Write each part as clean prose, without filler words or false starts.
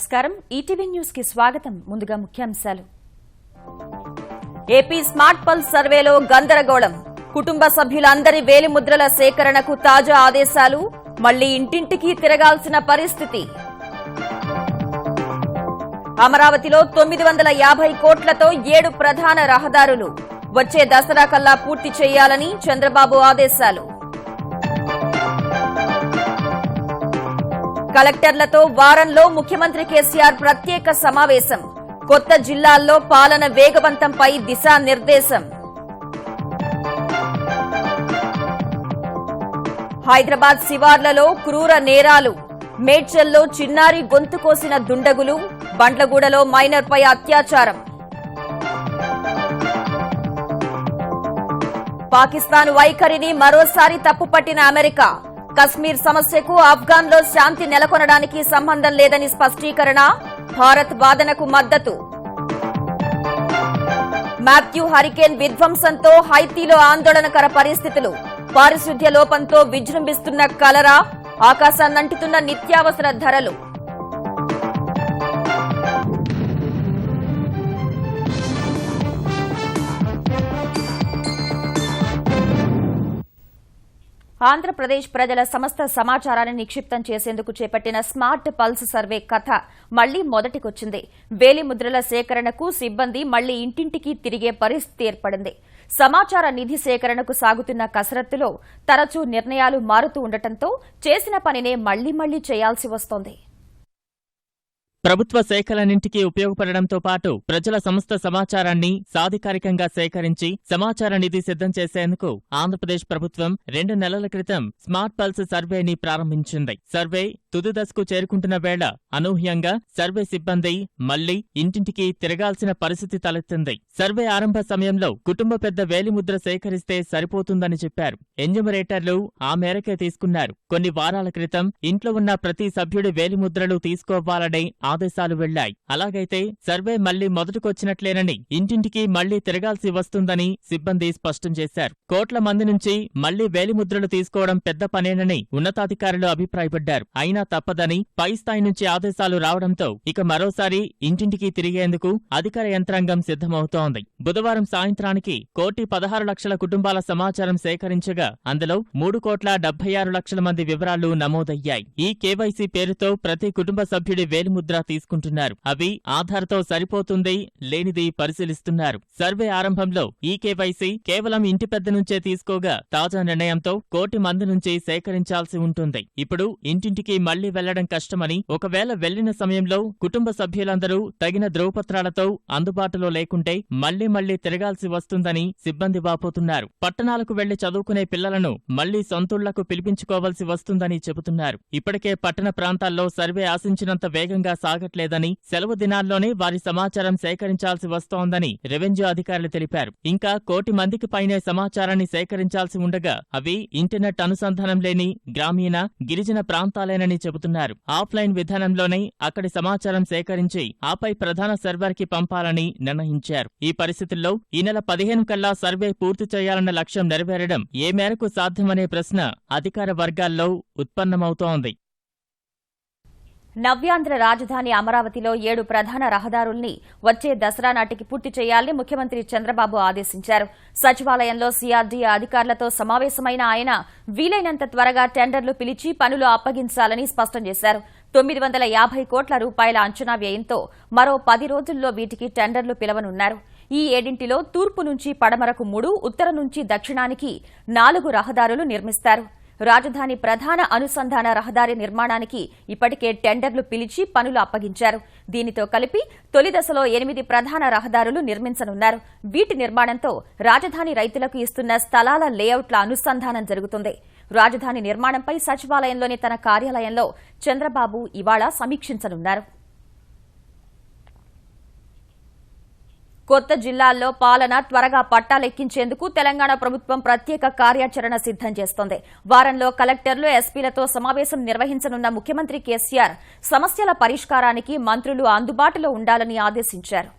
నమస్కారం ETV news కి స్వాగతం ముందుగా ముఖ్యాంశాలు ఏపీ స్మార్ట్ పల్స్ సర్వేలో గందరగోళం కుటుంబ సభ్యులందరి వేలిముద్రల సేకరణకు తాజా ఆదేశాలు మళ్లీ ఇంటింటికి తిరగాల్సిన పరిస్థితి అమరావతిలో 950 కోట్లతో 7 ప్రధాన రహదారులు వచ్చే దసరా కల్లా పూర్తి చేయాలని చంద్రబాబు ఆదేశాలు కలెక్టర్లతో వారంలో ముఖ్యమంత్రి కేసీఆర్ ప్రత్యేక సమావేశం కొత్త జిల్లాల్లో పాలన వేగవంతంపై దిశానిర్దేశం హైదరాబాద్ శివార్లలో క్రూర నేరాలు మేడ్చల్లో చిన్నారి గొంతు కోసిన దుండగులు బండ్లగూడలో మైనర్పై అత్యాచారం పాకిస్తాన్ వైఖరిని మరోసారి తప్పుపట్టిన అమెరికా కశ్మీర్ సమస్యకు ఆఫ్ఘాన్లో శాంతి నెలకొనడానికి సంబంధం లేదని స్పష్టీకరణ భారత్ వాదనకు మద్దతు మాథ్యూ హరికేన్ విధ్వంసంతో హైతీలో ఆందోళనకర పరిస్థితులు పారిశుద్ధ్య లోపంతో విజృంభిస్తున్న కలరా ఆకాశాన్నంటుతున్న నిత్యావసర ధరలు ఆంధ్రప్రదేశ్ ప్రజల సమస్త సమాచారాన్ని నిక్షిప్తం చేసేందుకు చేపట్టిన స్మార్ట్ పల్స్ సర్వే కథ మళ్లీ మొదటికొచ్చింది వేలిముద్రల సేకరణకు సిబ్బంది మళ్లీ ఇంటింటికి తిరిగే పరిస్థితి ఏర్పడింది సమాచార నిధి సేకరణకు సాగుతున్న కసరత్తులో తరచూ నిర్ణయాలు మారుతూ ఉండటంతో చేసిన పనినే మళ్లీ చేయాల్సి వస్తోంది ప్రభుత్వ శాఖలన్నింటికీ ఉపయోగపడడంతో పాటు ప్రజల సమస్త సమాచారాన్ని సాధికారికంగా సేకరించి సమాచార నిధి సిద్ధం చేసేందుకు ఆంధ్రప్రదేశ్ ప్రభుత్వం 2 నెలల క్రితం స్మార్ట్ పల్స్ సర్వేని ప్రారంభించింది సర్వే తుది దశకు చేరుకుంటున్న వేళ అనూహ్యంగా సర్వే సిబ్బంది మళ్లీ ఇంటింటికి తిరగాల్సిన పరిస్థితి తలెత్తింది సర్వే ఆరంభ సమయంలో కుటుంబ పెద్ద వేలిముద్ర సేకరిస్తే సరిపోతుందని చెప్పారు ఎన్యూమరేటర్లు ఆ మేరకే తీసుకున్నారు కొన్ని వారాల క్రితం ఇంట్లో ఉన్న ప్రతి సభ్యుడి వేలిముద్రలు తీసుకోవాలనే ఆదేశాలు వెళ్లాయి అలాగైతే సర్వే మళ్లీ మొదటికొచ్చినట్లేనని ఇంటింటికి మళ్లీ తిరగాల్సి వస్తుందని సిబ్బంది స్పష్టం చేశారు కోట్ల మంది నుంచి మళ్లీ వేలిముద్రలు తీసుకోవడం పెద్ద పనేనని ఉన్నతాధికారులు అభిప్రాయపడ్డారు అయినా తప్పదని పై స్థాయి నుంచి ఆదేశాలు రావడంతో ఇక మరోసారి ఇంటింటికి తిరిగేందుకు అధికార యంత్రాంగం సిద్ధమవుతోంది బుధవారం సాయంత్రానికి 1,16 లక్షల కుటుంబాల సమాచారం సేకరించగా అందులో 3,76 లక్షల మంది వివరాలు నమోదయ్యాయి ఈ కేవైసీ పేరుతో ప్రతి కుటుంబ సభ్యుడి వేలిముద్ర తీసుకుంటున్నారు అవి ఆధార్తో సరిపోతుంది లేనిది పరిశీలిస్తున్నారు సర్వే ఆరంభంలో ఈ కేవైసీ కేవలం ఇంటి పెద్ద నుంచే తీసుకోగా తాజా నిర్ణయంతో 1 కోటి మంది నుంచి సేకరించాల్సి ఉంటుంది ఇప్పుడు ఇంటింటికి మళ్లీ వెళ్లడం కష్టమని ఒకవేళ వెళ్లిన సమయంలో కుటుంబ సభ్యులందరూ తగిన ధ్రువపత్రాలతో అందుబాటులో లేకుంటే మళ్లీ తిరగాల్సి వస్తుందని సిబ్బంది వాపోతున్నారు పట్టణాలకు వెళ్లి చదువుకునే పిల్లలను మళ్లీ సొంతూళ్లకు పిలిపించుకోవాల్సి వస్తుందని చెబుతున్నారు ఇప్పటికే పట్టణ ప్రాంతాల్లో సర్వే ఆశించినంత వేగంగా సాగట్లేదని సెలవు దినాల్లోనే వారి సమాచారం సేకరించాల్సి వస్తోందని రెవెన్యూ అధికారులు తెలిపారు ఇంకా 1 కోటి మందికి పైనే సమాచారాన్ని సేకరించాల్సి ఉండగా అవి ఇంటర్నెట్ అనుసంధానం లేని గ్రామీణ గిరిజన ప్రాంతాలేనని చెబుతున్నారు ఆఫ్లైన్ విధానంలోనే అక్కడి సమాచారం సేకరించి ఆపై ప్రధాన సర్వర్కి పంపాలని నిర్ణయించారు ఈ పరిస్థితుల్లో ఈ నెల 15 కల్లా సర్వే పూర్తి చేయాలన్న లక్ష్యం నెరవేరడం ఏ మేరకు సాధ్యమనే ప్రశ్న అధికార వర్గాల్లో ఉత్పన్నమవుతోంది నవ్యాంధ్ర రాజధాని అమరావతిలో 7 ప్రధాన రహదారుల్ని వచ్చే దసరా నాటికి పూర్తి చేయాలని ముఖ్యమంత్రి చంద్రబాబు ఆదేశించారు సచివాలయంలో సీఆర్డీఏ అధికారులతో సమావేశమైన ఆయన వీలైనంత త్వరగా టెండర్లు పిలిచి పనులు అప్పగించాలని స్పష్టం చేశారు 950 కోట్ల రూపాయల అంచనా వ్యయంతో మరో 10 రోజుల్లో వీటికి టెండర్లు పిలవనున్నారు ఈ 7 తూర్పు నుంచి పడమరకు 3 ఉత్తరం నుంచి దక్షిణానికి 4 రహదారులు నిర్మిస్తారు రాజధాని ప్రధాన అనుసంధాన రహదారి నిర్మాణానికి ఇప్పటికే టెండర్లు పిలిచి పనులు అప్పగించారు దీనితో కలిపి తొలి దశలో 8 ప్రధాన రహదారులు నిర్మించనున్నారు వీటి నిర్మాణంతో రాజధాని రైతులకు ఇస్తున్న స్థలాల లేఅవుట్ల అనుసంధానం జరుగుతుంది రాజధాని నిర్మాణంపై సచివాలయంలోని తన కార్యాలయంలో చంద్రబాబు ఇవాళ సమీక్షించనున్నారు కొత్త జిల్లాల్లో పాలన త్వరగా పట్టాలెక్కించేందుకు తెలంగాణ ప్రభుత్వం ప్రత్యేక కార్యాచరణ సిద్ధం చేస్తోంది వారంలో కలెక్టర్లు ఎస్పీలతో సమావేశం నిర్వహించనున్న ముఖ్యమంత్రి కేసీఆర్ సమస్యల పరిష్కారానికి మంత్రులు అందుబాటులో ఉండాలని ఆదేశించారు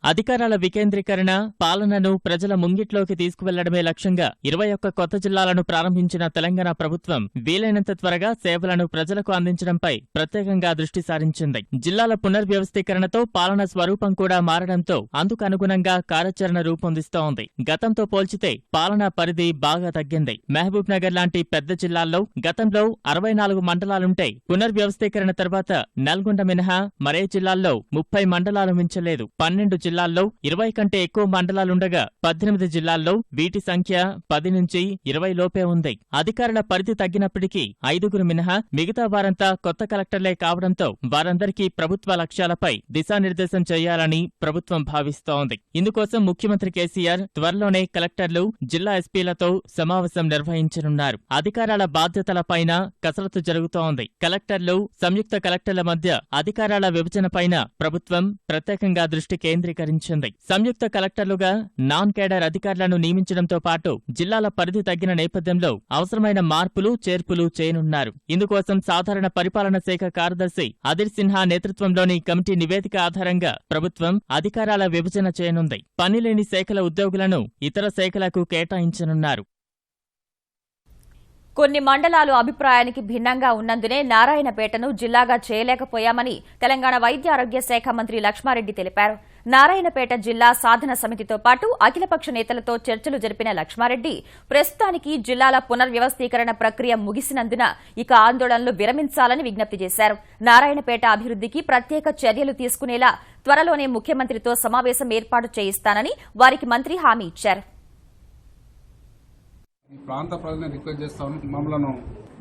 అధికారాల వికేంద్రీకరణ, పాలనను ప్రజల ముంగిట్లోకి తీసుకువెళ్లడమే లక్ష్యంగా 21 కొత్త జిల్లాలను ప్రారంభించిన తెలంగాణ ప్రభుత్వం వీలైనంత త్వరగా సేవలను ప్రజలకు అందించడంపై ప్రత్యేకంగా దృష్టి సారించింది. జిల్లాల పునర్వ్యవస్థీకరణతో పాలన స్వరూపం కూడా మారడంతో అందుకు అనుగుణంగా కార్యాచరణ రూపొందిస్తోంది. గతంతో పోల్చితే పాలనా పరిధి బాగా తగ్గింది. మహబూబ్ నగర్ లాంటి పెద్ద జిల్లాల్లో గతంలో 64 మండలాలుంటే పునర్వ్యవస్థీకరణ తర్వాత నల్గొండ మినహా మరే జిల్లాల్లో 30 మండలాలు మించలేదు. 12 జిల్లాల్లో 20 కంటే ఎక్కువ మండలాలుండగా 18 జిల్లాల్లో వీటి సంఖ్య 10 నుంచి 20 లోపే ఉంది. అధికారుల పరిధి తగ్గినప్పటికీ 5గురు మినహా మిగతా వారంతా కొత్త కలెక్టర్లే కావడంతో వారందరికీ ప్రభుత్వ లక్ష్యాలపై దిశానిర్దేశం చేయాలని ప్రభుత్వం భావిస్తోంది. ఇందుకోసం ముఖ్యమంత్రి కేసీఆర్ త్వరలోనే కలెక్టర్లు, జిల్లా ఎస్పీలతో సమావేశం నిర్వహించనున్నారు. అధికారాల బాధ్యతలపైన కసరత్తు జరుగుతోంది. కలెక్టర్లు, సంయుక్త కలెక్టర్ల మధ్య అధికారాల విభజనపైన ప్రభుత్వం ప్రత్యేకంగా దృష్టి కేంద్రీకరించింది. సంయుక్త కలెక్టర్లుగా నాన్ కేడర్ అధికారులను నియమించడంతో పాటు జిల్లాల పరిధి తగ్గిన నేపథ్యంలో అవసరమైన మార్పులు, చేర్పులు చేయనున్నారు. ఇందుకోసం సాధారణ పరిపాలన శాఖ కార్యదర్శి అదిర్ సిన్హా నేతృత్వంలోని కమిటీ నివేదిక ఆధారంగా ప్రభుత్వం అధికారాల విభజన చేయనుంది. పనిలేని శాఖల ఉద్యోగులను ఇతర శాఖలకు కేటాయించనున్నారు. కొన్ని మండలాలు అభిప్రాయానికి భిన్నంగా ఉన్నందునే నారాయణపేటను జిల్లాగా చేయలేకపోయామని తెలంగాణ వైద్య ఆరోగ్య శాఖ మంత్రి లక్ష్మారెడ్డి తెలిపారు. నారాయణపేట జిల్లా సాధన సమితితో పాటు అఖిలపక్ష నేతలతో చర్చలు జరిపిన లక్ష్మారెడ్డి ప్రస్తుతానికి జిల్లాల పునర్వ్యవస్థీకరణ ప్రక్రియ ముగిసినందున ఇక ఆందోళనలు విరమించాలని విజ్ఞప్తి చేశారు. నారాయణపేట అభివృద్ధికి ప్రత్యేక చర్యలు తీసుకునేలా త్వరలోనే ముఖ్యమంత్రితో సమావేశం ఏర్పాటు చేయిస్తానని వారికి మంత్రి హామీ ఇచ్చారు. ఈ ప్రాంత ప్రజలను రిక్వెస్ట్ చేస్తాను, మమ్మల్ని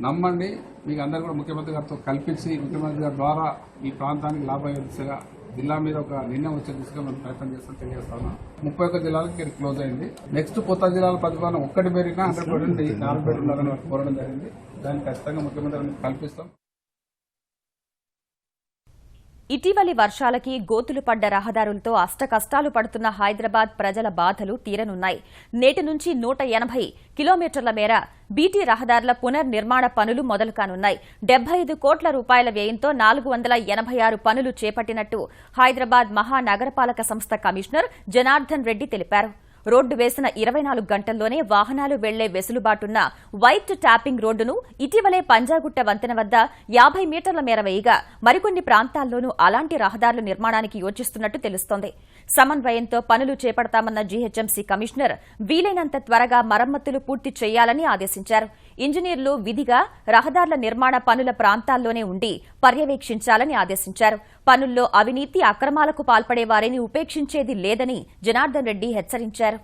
నమ్మండి. మీకు అందరూ కూడా ముఖ్యమంత్రి గారితో కల్పించి ముఖ్యమంత్రి గారి ద్వారా ఈ ప్రాంతానికి లాభమయ్యే దిశగా జిల్లా మీద ఒక నిర్ణయం వచ్చే దిశగా మేము ప్రయత్నం చేస్తాం తెలియజేస్తాను. 31 జిల్లాలకి క్లోజ్ అయింది. నెక్స్ట్ కొత్త జిల్లాల ప్రతిపాదన ఒక్కటి పెరిగినా 100 4 పెరుగున్నారని కోరడం జరిగింది. దాన్ని ఖచ్చితంగా ముఖ్యమంత్రి కల్పిస్తాం. ఇటీవలి వర్షాలకి గోతులు పడ్డ రహదారులతో అష్టకష్టాలు పడుతున్న హైదరాబాద్ ప్రజల బాధలు తీరనున్నాయి. నేటి నుంచి 180 కిలోమీటర్ల మేర బీటీ రహదారుల పునర్నిర్మాణ పనులు మొదలు కానున్నాయి. 75 కోట్ల రూపాయల వ్యయంతో 486 పనులు చేపట్టినట్టు హైదరాబాద్ మహానగరపాలక సంస్థ కమిషనర్ జనార్దన్ రెడ్డి తెలిపారు. రోడ్డు వేసిన 24 గంటల్లోనే వాహనాలు వెళ్లే వెసులుబాటున్న వైట్ ట్యాపింగ్ రోడ్డును ఇటీవలే పంజాగుట్ట వంతెన వద్ద 50 మీటర్ల మేర వేయగా మరికొన్ని ప్రాంతాల్లోనూ అలాంటి రహదారుల నిర్మాణానికి యోచిస్తున్నట్టు తెలుస్తోంది. సమన్వయంతో పనులు చేపడతామన్న జీహెచ్ఎంసీ కమిషనర్ వీలైనంత త్వరగా మరమ్మతులు పూర్తి చేయాలని ఆదేశించారు. ఇంజనీర్లు విధిగా రహదారుల నిర్మాణ పనుల ప్రాంతాల్లోనే ఉండి పర్యవేక్షించాలని ఆదేశించారు. పనుల్లో అవినీతి, అక్రమాలకు పాల్పడే వారిని ఉపేక్షించేది లేదని జనార్దన్ రెడ్డి హెచ్చరించారు.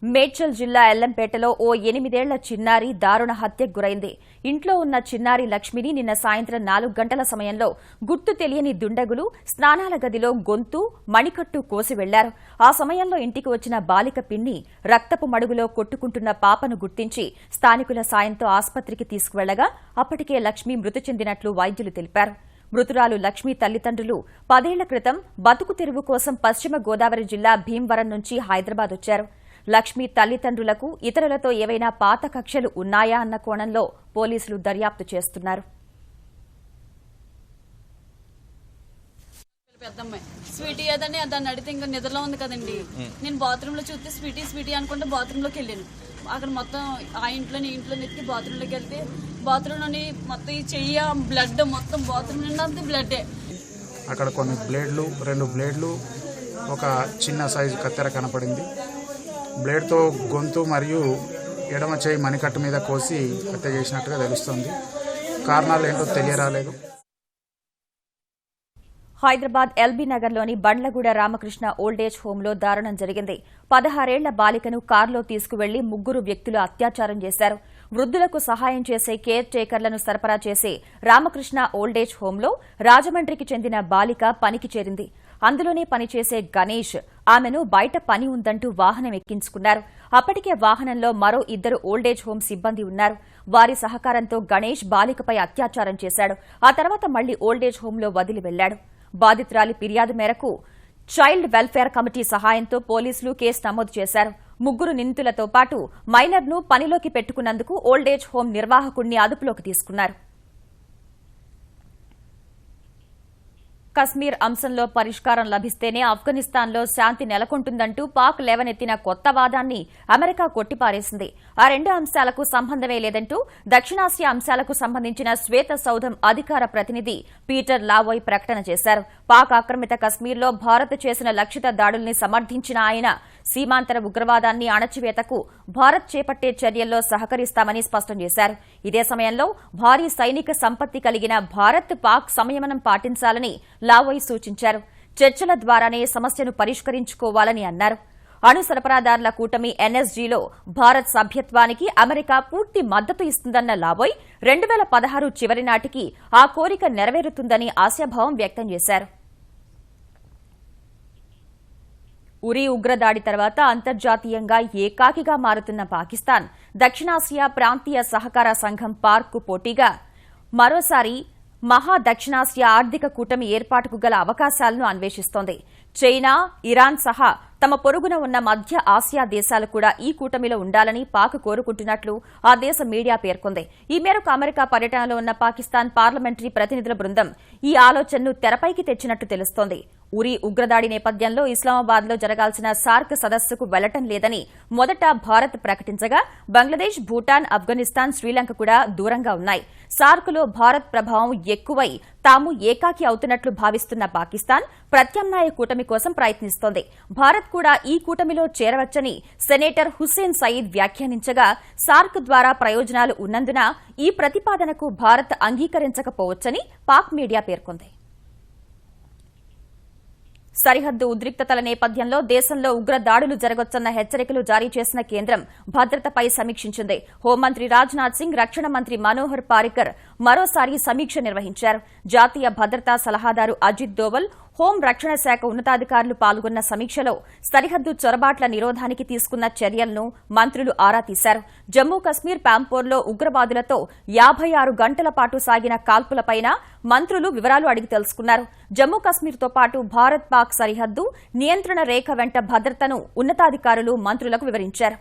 మేడ్చల్ జిల్లా ఎల్లంపేటలో ఓ 8 ఏళ్ల చిన్నారి దారుణ హత్యకు గురైంది. ఇంట్లో ఉన్న చిన్నారి లక్ష్మిని నిన్న సాయంత్రం 4 గంటల సమయంలో గుర్తు తెలియని దుండగులు స్నానాల గదిలో గొంతు, మణికట్టు కోసి వెళ్లారు. ఆ సమయంలో ఇంటికి వచ్చిన బాలిక పిన్ని రక్తపు మడుగులో కొట్టుకుంటున్న పాపను గుర్తించి స్థానికుల సాయంతో ఆస్పత్రికి తీసుకువెళ్లగా అప్పటికే లక్ష్మి మృతి చెందినట్లు వైద్యులు తెలిపారు. మృతురాలు లక్ష్మి తల్లిదండ్రులు 10 ఏళ్ల క్రితం బతుకు తెరువు కోసం పశ్చిమ గోదావరి జిల్లా భీమవరం నుంచి హైదరాబాద్ వచ్చారు. లక్ష్మి తల్లిదండ్రులకు ఇతరులతో ఏవైనా పాత కక్షలు ఉన్నాయా అన్న కోణంలో పోలీసులు దర్యాప్తు చేస్తున్నారు. పెద్దమ్మాయి స్వీటీ ఏదని దాన్ని అడిగితే ఇంకా నిద్రలో ఉంది కదండి. నేను బాత్రూమ్ లో చూస్తే స్వీటీ స్వీటీ అనుకుంటే బాత్రూమ్ లోకి వెళ్ళాను. అక్కడ మొత్తం ఆ ఇంట్లో ఎత్తి బాత్రూమ్ లోకి వెళ్తే బాత్రూమ్ లోని మొత్తం ఈ చెయ్యి బ్లడ్ మొత్తం బాత్రూమ్ నిండా బ్లడ్డే. అక్కడ కొన్ని బ్లేడ్లు, 2 బ్లేడ్లు, ఒక చిన్న సైజు కత్తెర కనపడింది. బ్లేడ్తో గొంతు మరియు ఎడమ చేయి మణికట్టు మీద కోసి హత్య చేసినట్టుగా తెలుస్తుంది. కారణాలు ఏంటో తెలియరాలేదు. హైదరాబాద్ ఎల్బీ నగర్లోని బండ్లగూడ రామకృష్ణ ఓల్డేజ్ హోంలో దారుణం జరిగింది. 16 ఏళ్ల బాలికను కారులో తీసుకువెళ్లి 3 వ్యక్తులు అత్యాచారం చేశారు. వృద్ధులకు సహాయం చేసే కేర్ టేకర్లను సరఫరా చేసే రామకృష్ణ ఓల్డేజ్ హోంలో రాజమండ్రికి చెందిన బాలిక పనికి చేరింది. అందులోనే పనిచేసే గణేష్ ఆమెను బయట పని ఉందంటూ వాహనం ఎక్కించుకున్నారు. అప్పటికే వాహనంలో మరో 2 ఓల్డేజ్ హోం సిబ్బంది ఉన్నారు. వారి సహకారంతో గణేష్ బాలికపై అత్యాచారం చేశాడు. ఆ తర్వాత మళ్లీ ఓల్డేజ్ హోంలో వదిలి వెళ్లాడు. బాధితురాలి ఫిర్యాదు మేరకు చైల్డ్ వెల్ఫేర్ కమిటీ సహాయంతో పోలీసులు కేసు నమోదు చేశారు. 3 నిందితులతో పాటు మైనర్ను పనిలోకి పెట్టుకున్నందుకు ఓల్డేజ్ హోం నిర్వాహకుడిని అదుపులోకి తీసుకున్నారు. కశ్మీర్ అంశంలో పరిష్కారం లభిస్తేనే ఆఫ్ఘనిస్తాన్లో శాంతి నెలకొంటుందంటూ పాక్ లేవనెత్తిన కొత్త వాదాన్ని అమెరికా కొట్టిపారేసింది. ఆ రెండు అంశాలకు సంబంధమే లేదంటూ దక్షిణాసియా అంశాలకు సంబంధించిన శ్వేత సౌధం అధికార ప్రతినిధి పీటర్ లావోయ్ ప్రకటన చేశారు. పాక్ ఆక్రమిత కశ్మీర్లో భారత్ చేసిన లక్షిత దాడుల్ని సమర్థించిన ఆయన సీమాంతర ఉగ్రవాదాన్ని అణచివేతకు భారత్ చేపట్టే చర్యల్లో సహకరిస్తామని స్పష్టం చేశారు. ఇదే సమయంలో భారీ సైనిక సంపత్తి కలిగిన భారత్ పాక్ సంయమనం పాటించాలని లావోయ్ సూచించారు. చర్చల ద్వారానే సమస్యను పరిష్కరించుకోవాలని అన్నారు. అణు సరఫరాదారుల కూటమి ఎన్ఎస్జీలో భారత్ సభ్యత్వానికి అమెరికా పూర్తి మద్దతు ఇస్తుందన్న లావోయ్ 2016 చివరి నాటికి ఆ కోరిక నెరవేరుతుందని ఆశాభావం వ్యక్తం చేశారు. ఉరీ ఉగ్రదాడి తర్వాత అంతర్జాతీయంగా ఏకాకిగా మారుతున్న పాకిస్తాన్ దక్షిణాసియా ప్రాంతీయ సహకార సంఘం పార్కు పోటీగా మరోసారి మహా దక్షిణాసియా ఆర్థిక కూటమి ఏర్పాటుకు గల అవకాశాలను అన్వేషిస్తోంది. చైనా, ఇరాన్ సహా తమ పొరుగున ఉన్న మధ్య ఆసియా దేశాలు కూడా ఈ కూటమిలో ఉండాలని పాక్ కోరుకుంటున్నట్లు ఆ దేశ మీడియా పేర్కొంది. ఈ మేరకు అమెరికా పర్యటనలో ఉన్న పాకిస్తాన్ పార్లమెంటరీ ప్రతినిధుల బృందం ఈ ఆలోచనను తెరపైకి తెచ్చినట్టు తెలుస్తోంది. ఉరీ ఉగ్రదాడి నేపథ్యంలో ఇస్లామాబాద్లో జరగాల్సిన సార్క్ సదస్సుకు వెళ్లటం లేదని మొదట భారత్ ప్రకటించగా బంగ్లాదేశ్, భూటాన్, ఆఫ్ఘనిస్తాన్, శ్రీలంక కూడా దూరంగా ఉన్నాయి. సార్క్లో భారత్ ప్రభావం ఎక్కువై తాము ఏకాకి అవుతున్నట్లు భావిస్తున్న పాకిస్తాన్ ప్రత్యామ్నాయ కూటమి కోసం ప్రయత్నిస్తోంది. భారత్ కూడా ఈ కూటమిలో చేరవచ్చని సెనేటర్ హుస్సేన్ సయీద్ వ్యాఖ్యానించగా సార్క్ ద్వారా ప్రయోజనాలు ఉన్నందున ఈ ప్రతిపాదనకు భారత్ అంగీకరించకపోవచ్చని పాక్ మీడియా పేర్కొంది. సరిహద్దు ఉద్రిక్తతల నేపథ్యంలో దేశంలో ఉగ్ర దాడులు జరగొచ్చన్న హెచ్చరికలు జారీ చేసిన కేంద్రం భద్రతపై సమీక్షించింది. హోంమంత్రి రాజ్నాథ్ సింగ్, రక్షణ మంత్రి మనోహర్ పారికర్ మరోసారి సమీక్ష నిర్వహించారు. జాతీయ భద్రతా సలహాదారు అజిత్ దోవల్, హోం రక్షణ శాఖ ఉన్నతాధికారులు పాల్గొన్న సమీక్షలో సరిహద్దు చొరబాట్ల నిరోధానికి తీసుకున్న చర్యలను మంత్రులు ఆరా తీశారు. జమ్మూ కశ్మీర్ పాంపోర్లో ఉగ్రవాదులతో 56 గంటల పాటు సాగిన కాల్పులపైన మంత్రులు వివరాలు అడిగి తెలుసుకున్నారు. జమ్మూ కశ్మీర్తో పాటు భారత్ పాక్ సరిహద్దు నియంత్రణ రేఖ వెంట భద్రతను ఉన్నతాధికారులు మంత్రులకు వివరించారు.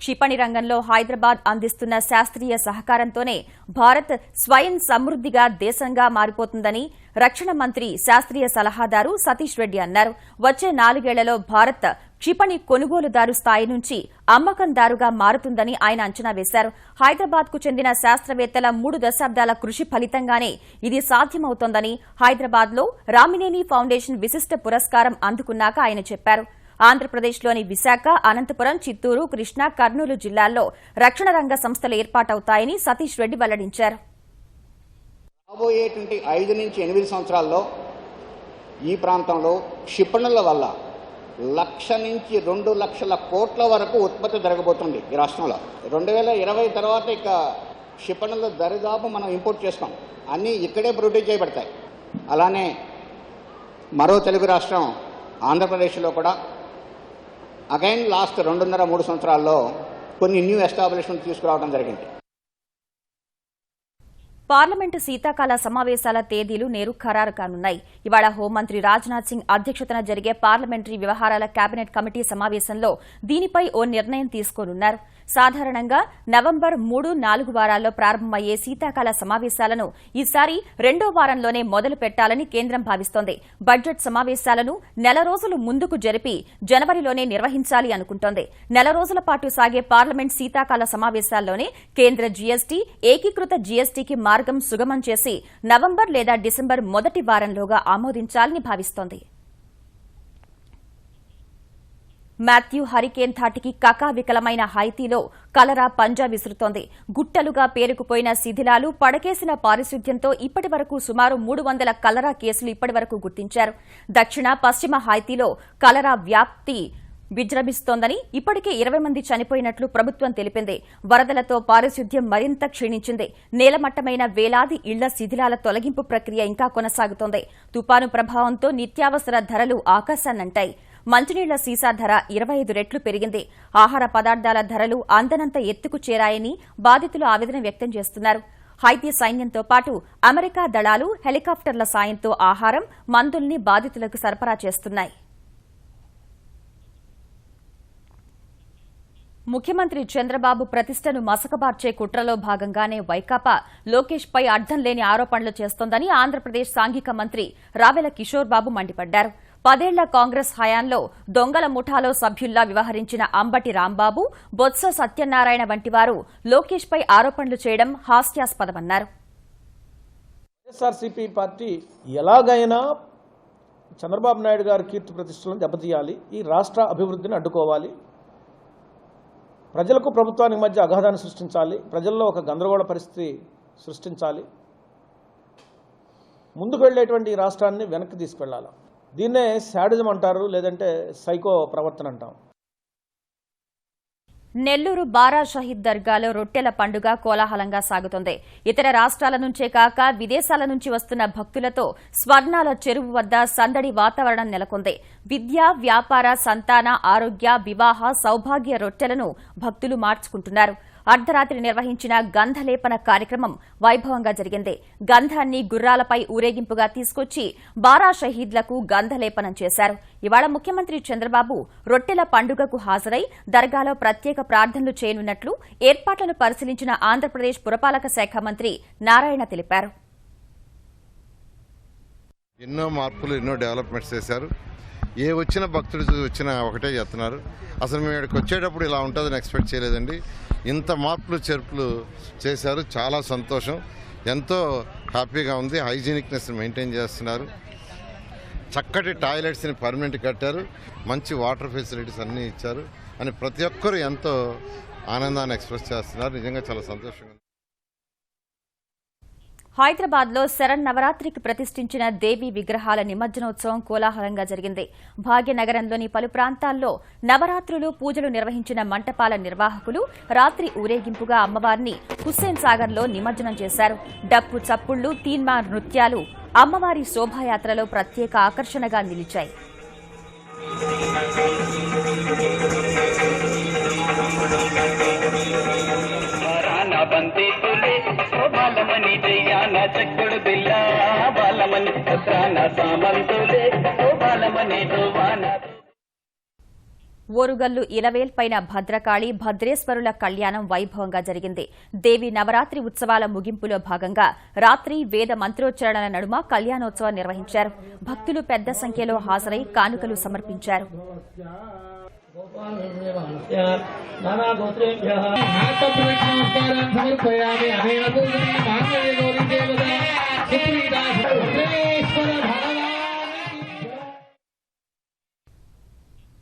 క్షిపణి రంగంలో హైదరాబాద్ అందిస్తున్న శాస్త్రీయ సహకారంతోనే భారత్ స్వయం సమృద్దిగా దేశంగా మారిపోతుందని రక్షణ మంత్రి శాస్త్రీయ సలహాదారు సతీష్ రెడ్డి అన్నారు. వచ్చే 4 ఏళ్లలో భారత్ క్షిపణి కొనుగోలుదారు స్థాయి నుంచి అమ్మకందారుగా మారుతుందని ఆయన అంచనా వేశారు. హైదరాబాద్ కు చెందిన శాస్త్రవేత్తల 3 దశాబ్దాల కృషి ఫలితంగానే ఇది సాధ్యమవుతోందని హైదరాబాద్లో రామినేని ఫౌండేషన్ విశిష్ట పురస్కారం అందుకున్నాక ఆయన చెప్పారు. ఆంధ్రప్రదేశ్లోని విశాఖ, అనంతపురం, చిత్తూరు, కృష్ణా, కర్నూలు జిల్లాల్లో రక్షణ రంగ సంస్థలు ఏర్పాటవుతాయని సతీష్ రెడ్డి వెల్లడించారు. రాబోయేటువంటి 5 నుంచి 8 సంవత్సరాల్లో ఈ ప్రాంతంలో క్షిపణుల వల్ల 1,00,000 నుంచి 2,00,000 కోట్ల వరకు ఉత్పత్తి జరగబోతుంది ఈ రాష్ట్రంలో. 2020 తర్వాత ఇక క్షిపణుల దరిదాపు మనం ఇంపోర్ట్ చేస్తాం, అన్నీ ఇక్కడే ప్రొడ్యూస్ చేయబడతాయి. అలానే మరో తెలుగు రాష్ట్రం ఆంధ్రప్రదేశ్లో కూడా అగైన్ లాస్ట్ 2.5-3 సంవత్సరాల్లో కొన్ని న్యూ ఎస్టాబ్లిష్మెంట్ తీసుకురావడం జరిగింది. పార్లమెంటు శీతాకాల సమావేశాల తేదీలు నేరు ఖరారు కానున్నాయి. ఇవాళ హోంమంత్రి రాజ్నాథ్ సింగ్ అధ్యక్షతన జరిగే పార్లమెంటరీ వ్యవహారాల కేబినెట్ కమిటీ సమావేశంలో దీనిపై ఓ నిర్ణయం తీసుకోనున్నారు. సాధారణంగా నవంబర్ 3-4 వారాల్లో ప్రారంభమయ్యే శీతాకాల సమావేశాలను ఈసారి 2వ వారంలోనే మొదలు పెట్టాలని కేంద్రం భావిస్తోంది. బడ్జెట్ సమావేశాలను 1 రోజులు ముందుకు జరిపి జనవరిలోనే నిర్వహించాలి అనుకుంటోంది. 1 రోజుల పాటు సాగే పార్లమెంట్ శీతాకాల సమావేశాల్లోనే కేంద్ర జీఎస్టీ, ఏకీకృత జీఎస్టీకి మార్గం సుగమం చేసి నవంబర్ లేదా డిసెంబర్ మొదటి వారంలోగా ఆమోదించాలని భావిస్తోంది. మాథ్యూ హరికేన్ ధాటికి కకావికలమైన హైతీలో కలరా పంజా విసురుతోంది. గుట్టలుగా పేరుకుపోయిన శిథిలాలు, పడకేసిన పారిశుద్ధ్యంతో ఇప్పటి వరకు సుమారు 300 కలరా కేసులు ఇప్పటివరకు గుర్తించారు. దక్షిణ, పశ్చిమ హైతీలో కలరా వ్యాప్తి విజృంభిస్తోందని, ఇప్పటికే 20 మంది చనిపోయినట్లు ప్రభుత్వం తెలిపింది. వరదలతో పారిశుద్ధ్యం మరింత క్షీణించింది. నేలమట్టమైన వేలాది ఇళ్ల శిథిలాల తొలగింపు ప్రక్రియ ఇంకా కొనసాగుతోంది. తుపాను ప్రభావంతో నిత్యావసర ధరలు ఆకాశాన్నంటాయి. మంచినీళ్ల సీసా ధర 25 రెట్లు పెరిగింది. ఆహార పదార్థాల ధరలు అందనంత ఎత్తుకు చేరాయని బాధితులు ఆవేదన వ్యక్తం చేస్తున్నారు. హైతీ సైన్యంతో పాటు అమెరికా దళాలు హెలికాప్టర్ల సాయంతో ఆహారం, మందుల్ని బాధితులకు సరఫరా చేస్తున్నాయి. ముఖ్యమంత్రి చంద్రబాబు ప్రతిష్టను మసకబార్చే కుట్రలో భాగంగానే వైకాపా లోకేష్ పై అర్థం లేని ఆరోపణలు చేస్తోందని ఆంధ్రప్రదేశ్ సాంఘిక మంత్రి రావెల కిషోర్ బాబు మండిపడ్డారు. 10 ఏళ్ల కాంగ్రెస్ హయాంలో దొంగల ముఠాలో సభ్యుల్లా వ్యవహరించిన అంబటి రాంబాబు, బొత్స సత్యనారాయణ వంటి వారు లోకేష్ పై ఆరోపణలు చేయడం హాస్యాస్పదమన్నారు. వైఎస్ఆర్సీపీ పార్టీ ఎలాగైనా చంద్రబాబు నాయుడు గారి కీర్తి ప్రతిష్టలను దెబ్బతీయాలి, ఈ రాష్ట్ర అభివృద్ధిని అడ్డుకోవాలి, ప్రజలకు ప్రభుత్వానికి మధ్య అగాధాన్ని సృష్టించాలి, ప్రజల్లో ఒక గందరగోళ పరిస్థితి సృష్టించాలి, ముందుకు వెళ్లేటువంటి ఈ రాష్ట్రాన్ని వెనక్కి తీసుకెళ్లాలి. దీన్నే శాడిజం అంటారు, లేదంటే సైకో ప్రవర్తన అంటాం. నెల్లూరు బారా షహీద్ దర్గాలో రొట్టెల పండుగ కోలాహలంగా సాగుతోంది. ఇతర రాష్ట్రాల నుంచే కాక విదేశాల నుంచి వస్తున్న భక్తులతో స్వర్ణాల చెరువు వద్ద సందడి వాతావరణం నెలకొంది. విద్య, వ్యాపార, సంతాన, ఆరోగ్య, వివాహ, సౌభాగ్య రొట్టెలను భక్తులు మార్చుకుంటున్నారు. అర్ధరాత్రి నిర్వహించిన గంధలేపన కార్యక్రమం వైభవంగా జరిగింది. గంధాన్ని గుర్రాలపై ఊరేగింపుగా తీసుకొచ్చి బారా షహీద్లకు గంధలేపనం చేశారు. ఇవాళ ముఖ్యమంత్రి చంద్రబాబు రొట్టెల పండుగకు హాజరై దర్గాలో ప్రత్యేక ప్రార్థనలు చేయనున్నట్లు ఏర్పాట్లను పరిశీలించిన ఆంధ్రప్రదేశ్ పురపాలక శాఖ మంత్రి నారాయణ తెలిపారు. ఎన్నో మార్పులు, ఎన్నో డెవలప్మెంట్స్ చేశారు. ఏ వచ్చిన భక్తుడు వచ్చినా ఒకటే చెప్తున్నారు, అసలు మేము ఇక్కడికి వచ్చేటప్పుడు ఇలా ఉంటుందని ఎక్స్పెక్ట్ చేయలేదండి. ఇంత మార్పులు చేర్పులు చేశారు, చాలా సంతోషం, ఎంతో హ్యాపీగా ఉంది. హైజీనిక్నెస్ మెయింటైన్ చేస్తున్నారు, చక్కటి టాయిలెట్స్ని పర్మనెంట్ కట్టారు, మంచి వాటర్ ఫెసిలిటీస్ అన్నీ ఇచ్చారు అని ప్రతి ఒక్కరూ ఎంతో ఆనందాన్ని ఎక్స్ప్రెస్ చేస్తున్నారు. నిజంగా చాలా సంతోషంగా ఉంది. హైదరాబాద్ లో శరన్నవరాత్రికి ప్రతిష్ఠించిన దేవీ విగ్రహాల నిమజ్జనోత్సవం కోలాహలంగా జరిగింది. భాగ్యనగరంలోని పలు ప్రాంతాల్లో నవరాత్రులు పూజలు నిర్వహించిన మంటపాల నిర్వాహకులు రాత్రి ఊరేగింపుగా అమ్మవారిని హుస్సేన్ సాగర్ లో నిమజ్జనం చేశారు. డప్పు చప్పుళ్లు, తీన్మార్ నృత్యాలు అమ్మవారి శోభాయాత్రలో ప్రత్యేక ఆకర్షణగా నిలిచాయి. బంతి తులే ఓ బాలమణి జయ్యాన చక్కుడు బిల్ల బాలమణి పుత్రాన సామంతులే ఓ బాలమణి జోవాన. ఓరుగల్లు ఇలవేల్పైన భద్రకాళి, భద్రేశ్వరుల కళ్యాణం వైభవంగా జరిగింది. దేవి నవరాత్రి ఉత్సవాల ముగింపులో భాగంగా రాత్రి వేద మంత్రోచ్చరణల నడుమ కళ్యాణోత్సవం నిర్వహించారు. భక్తులు పెద్ద సంఖ్యలో హాజరై కానుకలు సమర్పించారు.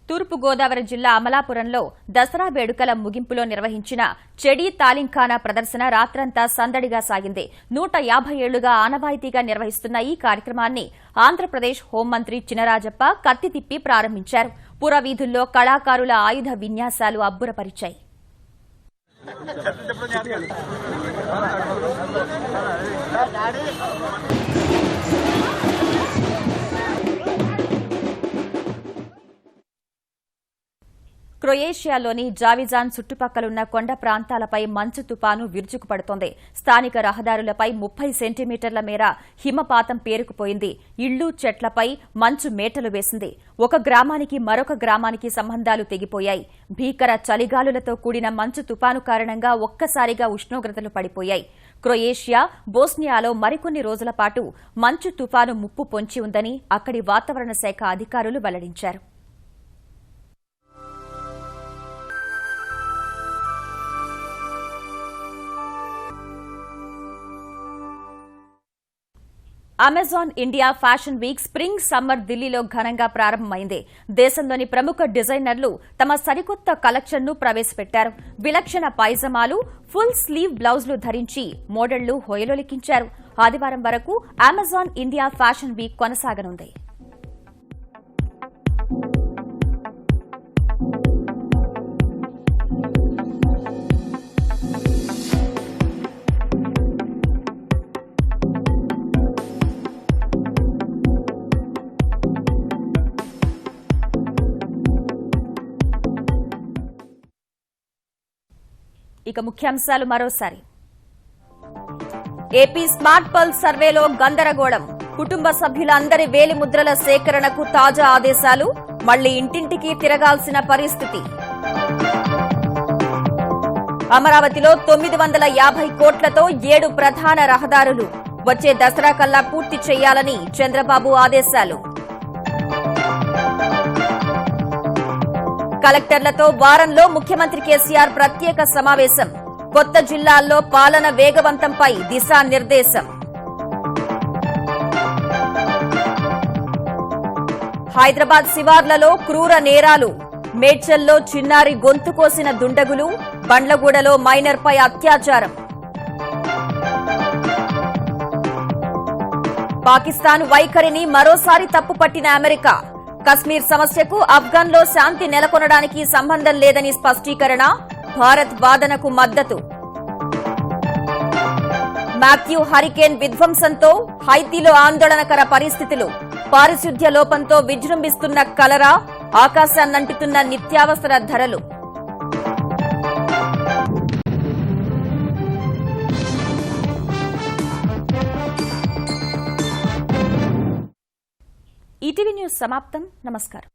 తూర్పుగోదావరి జిల్లా అమలాపురంలో దసరా వేడుకల ముగింపులో నిర్వహించిన చెడీ తాలింఖానా ప్రదర్శన రాత్రంతా సందడిగా సాగింది. 150 ఏళ్లుగా ఆనవాయితీగా నిర్వహిస్తున్న ఈ కార్యక్రమాన్ని ఆంధ్రప్రదేశ్ హోంమంత్రి చినరాజప్ప కత్తి తిప్పి ప్రారంభించారు. పురవీధుల్లో కళాకారుల ఆయుధ విన్యాసాలు అబ్బురపరిచాయి. క్రొయేషియాలోని జావిజాన్ చుట్టుపక్కలున్న కొండ ప్రాంతాలపై మంచు తుపాను విరుచుకుపడుతోంది. స్థానిక రహదారులపై 30 సెంటీమీటర్ల మేర హిమపాతం పేరుకుపోయింది. ఇళ్లు, చెట్లపై మంచు మేటలు వేసింది. ఒక గ్రామానికి మరొక గ్రామానికి సంబంధాలు తెగిపోయాయి. భీకర చలిగాలులతో కూడిన మంచు తుపాను కారణంగా ఒక్కసారిగా ఉష్ణోగ్రతలు పడిపోయాయి. క్రొయేషియా, బోస్నియాలో మరికొన్ని రోజుల పాటు మంచు తుపాను ముప్పు పొంచి ఉందని అక్కడి వాతావరణ శాఖ అధికారులు వెల్లడించారు. Amazon India fashion week spring summer ఢిల్లీలో ఘనంగా ప్రారంభమైంది. దేశంలోని ప్రముఖ డిజైనర్లు తమ సరికొత్త కలెక్షన్ను ప్రవేశపెట్టారు. విలక్షణ పైజమాలు, ఫుల్ స్లీవ్ బ్లౌజులు ధరించి మోడళ్లు హొయలోలికించారు. ఆదివారం వరకు అమెజాన్ ఇండియా ఫ్యాషన్ వీక్ కొనసాగనుంది. ఇక ముఖ్యాంశాలు మరోసారి. ఏపీ స్మార్ట్ పల్స్ సర్వేలో గందరగోళం. కుటుంబ సభ్యులందరి వేలిముద్రల సేకరణకు తాజా ఆదేశాలు. మళ్లీ ఇంటింటికి తిరగాల్సిన పరిస్థితి. అమరావతిలో 950 కోట్లతో 7 ప్రధాన రహదారులు వచ్చే దసరా కల్లా పూర్తి చేయాలని చంద్రబాబు ఆదేశాలు. కలెక్టర్లతో వారంలో ముఖ్యమంత్రి కేసీఆర్ ప్రత్యేక సమావేశం. కొత్త జిల్లాల్లో పాలన వేగవంతంపై దిశానిర్దేశం. హైదరాబాద్ శివార్లలో క్రూర నేరాలు. మేడ్చల్లో చిన్నారి గొంతు కోసిన దుండగులు. బండ్లగూడలో మైనర్పై అత్యాచారం. పాకిస్తాన్ వైఖరిని మరోసారి తప్పుపట్టిన అమెరికా. కశ్మీర్ సమస్యకు ఆఫ్ఘన్లో శాంతి నెలకొనడానికి సంబంధం లేదని స్పష్టీకరణ. భారత్ వాదనకు మద్దతు. మాథ్యూ హరికేన్ విధ్వంసంతో హైతీలో ఆందోళనకర పరిస్థితులు. పారిశుద్ధ్య లోపంతో విజృంభిస్తున్న కలరా. ఆకాశాన్నంటుతున్న నిత్యావసర ధరలు. ఈటీవీ న్యూస్ సమాప్తం. నమస్కారం.